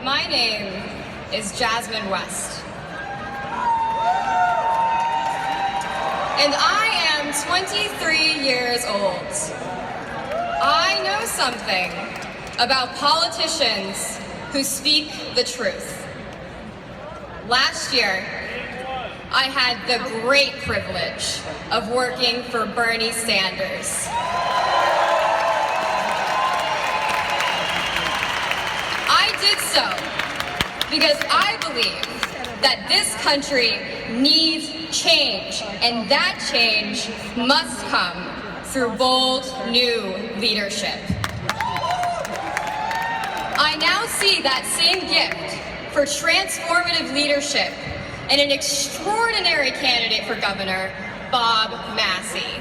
My name is Jasmine West. And I am 23 years old. I know something about politicians who speak the truth. Last year, I had the great privilege of working for Bernie Sanders. I did so because I believe that this country needs change, and that change must come through bold new leadership. I now see that same gift for transformative leadership in an extraordinary candidate for governor, Bob Massie.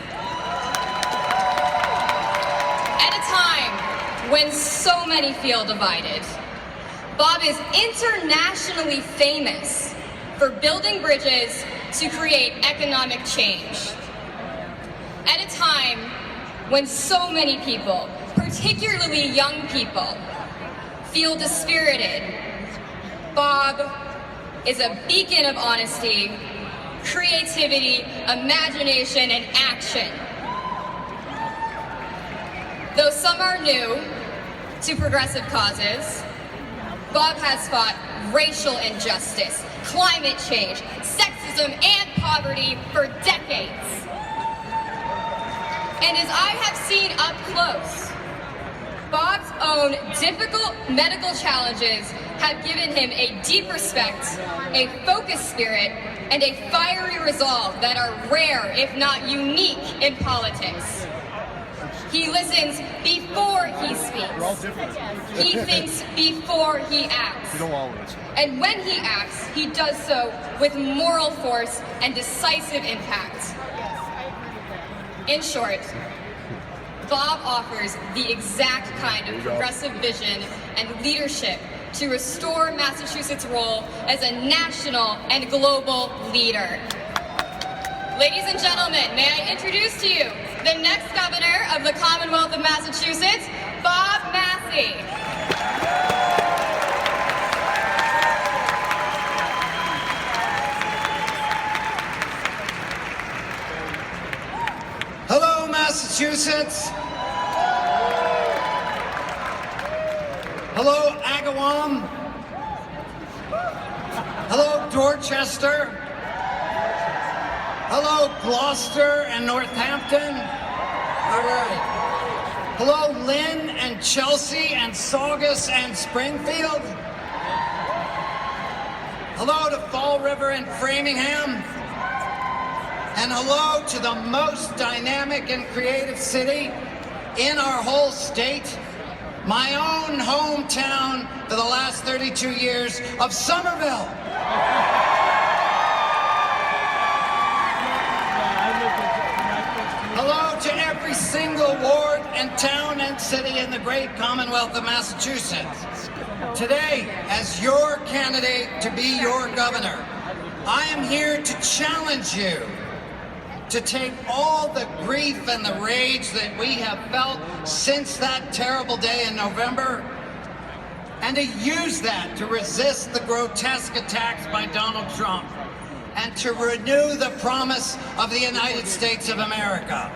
At a time when so many feel divided, Bob is internationally famous for building bridges to create economic change. At a time when so many people, particularly young people, feel dispirited, Bob is a beacon of honesty, creativity, imagination, and action. Though some are new to progressive causes, Bob has fought racial injustice, climate change, sexism, and poverty for decades. And as I have seen up close, Bob's own difficult medical challenges have given him a deep respect, a focused spirit, and a fiery resolve that are rare, if not unique, in politics. He listens before he speaks. He thinks before he acts. And when he acts, he does so with moral force and decisive impact. In short, Bob offers the exact kind of progressive vision and leadership to restore Massachusetts' role as a national and global leader. Ladies and gentlemen, may I introduce to you the next governor of the Commonwealth of Massachusetts, Bob Massie. Hello, Massachusetts. Hello, Agawam. Hello, Dorchester. Hello, Gloucester and Northampton. All right. Hello, Lynn and Chelsea and Saugus and Springfield. Hello to Fall River and Framingham. And hello to the most dynamic and creative city in our whole state, my own hometown for the last 32 years of Somerville. Hello to every single ward and town and city in the great Commonwealth of Massachusetts. Today, as your candidate to be your governor, I am here to challenge you to take all the grief and the rage that we have felt since that terrible day in November, and to use that to resist the grotesque attacks by Donald Trump, and to renew the promise of the United States of America.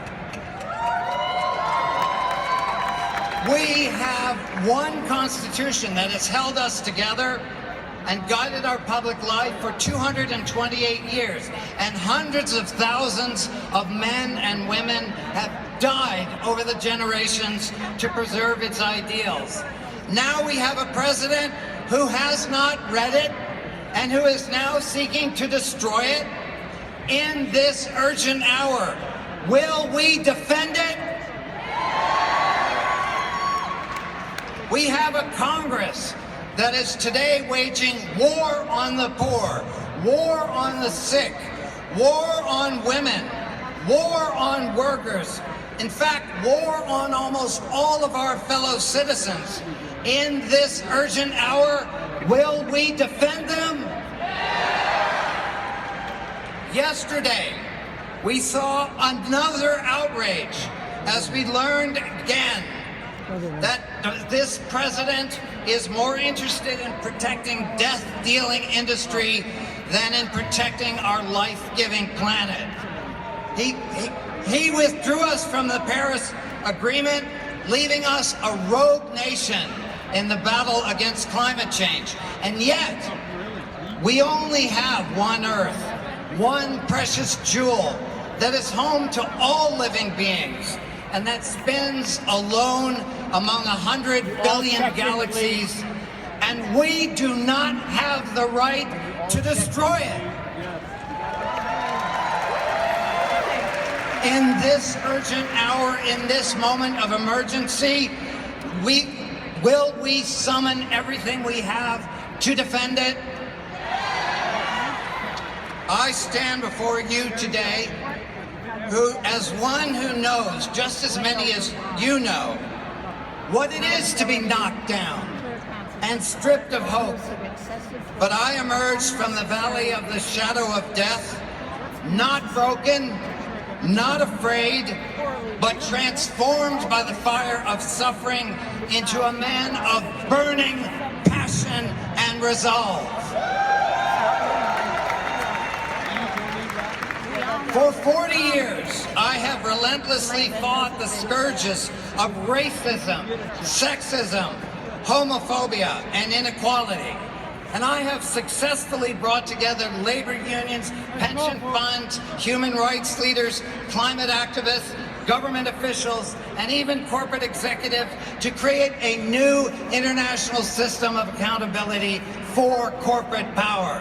We have one Constitution that has held us together and guided our public life for 228 years, and hundreds of thousands of men and women have died over the generations to preserve its ideals. Now we have a president who has not read it and who is now seeking to destroy it. In this urgent hour, will we defend it? We have a Congress that is today waging war on the poor, war on the sick, war on women, war on workers, in fact, war on almost all of our fellow citizens. In this urgent hour, will we defend them? Yesterday, we saw another outrage as we learned again that this president is more interested in protecting death-dealing industry than in protecting our life-giving planet. He withdrew us from the Paris Agreement, leaving us a rogue nation in the battle against climate change. And yet, we only have one Earth, one precious jewel that is home to all living beings, and that spins alone among 100 billion galaxies, and we do not have the right to destroy it. In this urgent hour, in this moment of emergency, will we summon everything we have to defend it? I stand before you today as one who knows, just as many as you know, what it is to be knocked down and stripped of hope. But I emerged from the valley of the shadow of death, not broken, not afraid, but transformed by the fire of suffering into a man of burning passion and resolve. For 40 years, I have relentlessly fought the scourges of racism, sexism, homophobia, and inequality. And I have successfully brought together labor unions, pension funds, human rights leaders, climate activists, government officials, and even corporate executives to create a new international system of accountability for corporate power.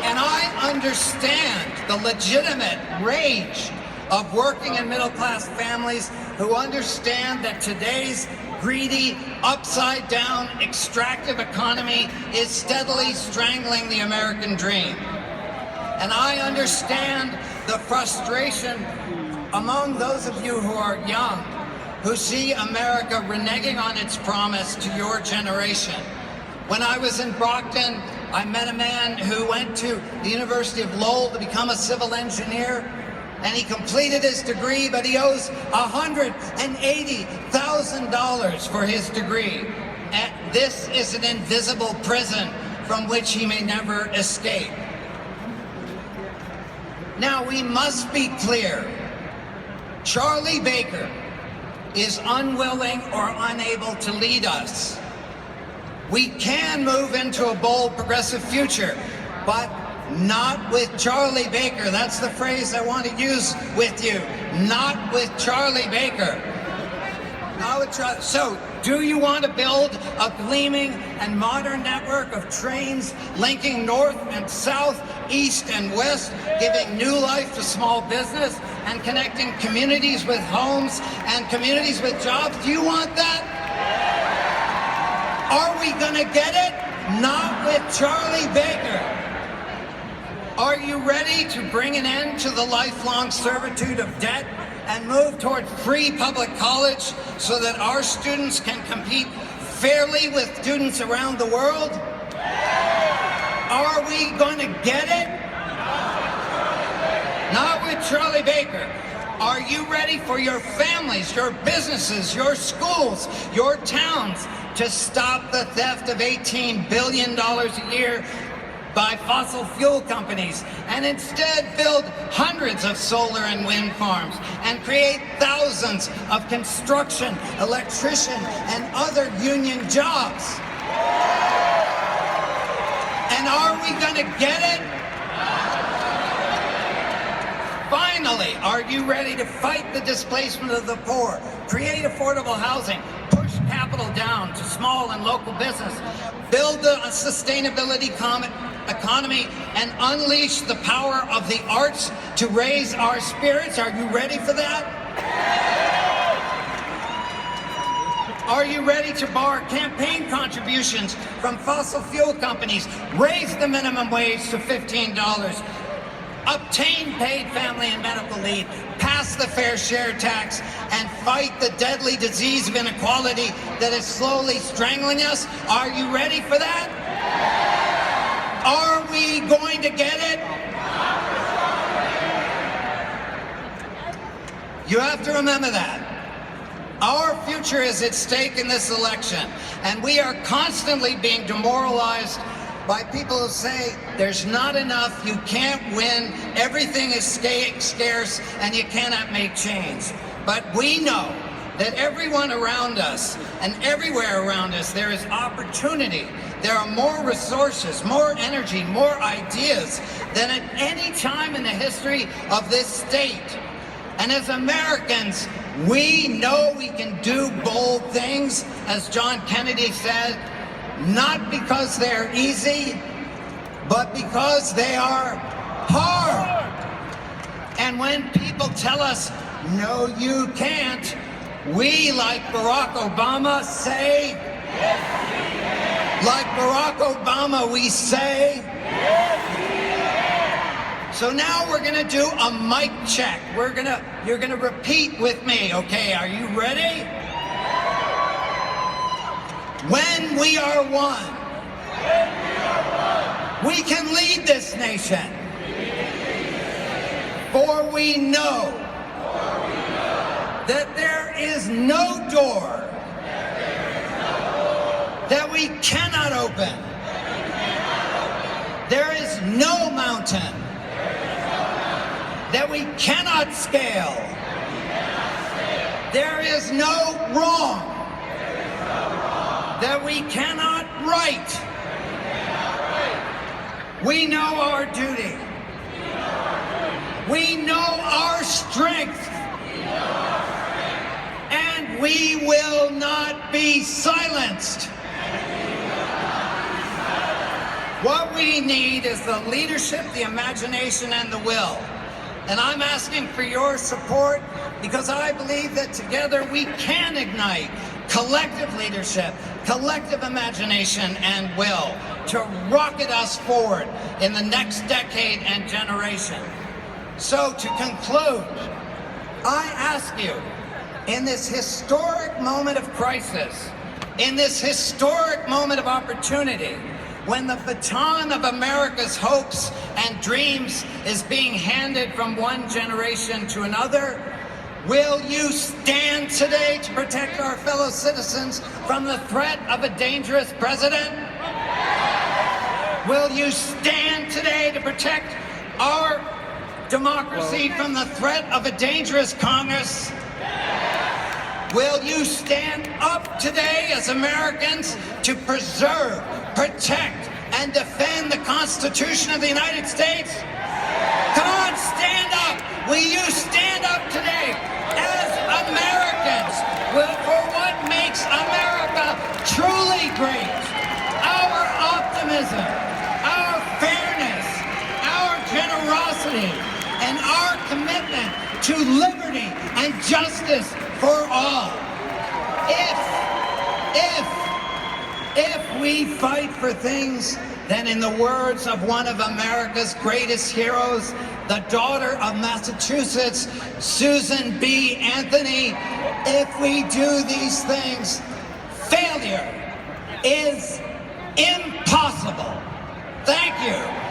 And I understand the legitimate rage of working and middle-class families who understand that today's greedy, upside-down, extractive economy is steadily strangling the American dream. And I understand the frustration among those of you who are young, who see America reneging on its promise to your generation. When I was in Brockton, I met a man who went to the University of Lowell to become a civil engineer, and he completed his degree, but he owes $180,000 for his degree. And this is an invisible prison from which he may never escape. Now, we must be clear. Charlie Baker is unwilling or unable to lead us. We can move into a bold, progressive future, but not with Charlie Baker. That's the phrase I want to use with you. Not with Charlie Baker. Not with Charlie. So, do you want to build a gleaming and modern network of trains linking north and south, east and west, giving new life to small business and connecting communities with homes and communities with jobs? Do you want that? Are we going to get it? Not with Charlie Baker. Are you ready to bring an end to the lifelong servitude of debt and move toward free public college so that our students can compete fairly with students around the world? Are we going to get it? Not with Charlie Baker. Are you ready for your families, your businesses, your schools, your towns to stop the theft of $18 billion a year by fossil fuel companies and instead build hundreds of solar and wind farms and create thousands of construction, electrician, and other union jobs? And are we going to get it? Finally, are you ready to fight the displacement of the poor, create affordable housing, push capital down to small and local business, build a sustainability economy, and unleash the power of the arts to raise our spirits? Are you ready for that? Are you ready to bar campaign contributions from fossil fuel companies, raise the minimum wage to $15, obtain paid family and medical leave, pass the fair share tax, and fight the deadly disease of inequality that is slowly strangling us? Are you ready for that? Are we going to get it? You have to remember that. Our future is at stake in this election, and we are constantly being demoralized by people who say there's not enough, you can't win, everything is scarce, and you cannot make change. But we know that everyone around us and everywhere around us there is opportunity. There are more resources, more energy, more ideas than at any time in the history of this state. And as Americans, we know we can do bold things, as John Kennedy said, not because they're easy, but because they are hard. And when people tell us, no, you can't, we, like Barack Obama, say, like Barack Obama, we say, so now we're gonna do a mic check. You're gonna repeat with me, okay? Are you ready? When we are one, we can lead this nation. For we know that there is no door that we cannot open. There is no mountain that we cannot scale. There is no wrong that we cannot right. We know our duty. We know our strength. And we will not be silenced. What we need is the leadership, the imagination, and the will. And I'm asking for your support because I believe that together we can ignite collective leadership, collective imagination, and will to rocket us forward in the next decade and generation. So to conclude, I ask you, in this historic moment of crisis, in this historic moment of opportunity, when the baton of America's hopes and dreams is being handed from one generation to another, will you stand today to protect our fellow citizens from the threat of a dangerous president? Will you stand today to protect our democracy from the threat of a dangerous Congress? Will you stand up today as Americans to preserve, protect, and defend the Constitution of the United States? Come on, stand up. Will you stand up today as Americans for what makes America truly great? Our optimism, our fairness, our generosity, and our commitment to liberty and justice for all. If we fight for things, then in the words of one of America's greatest heroes, the daughter of Massachusetts, Susan B. Anthony, if we do these things, failure is impossible. Thank you.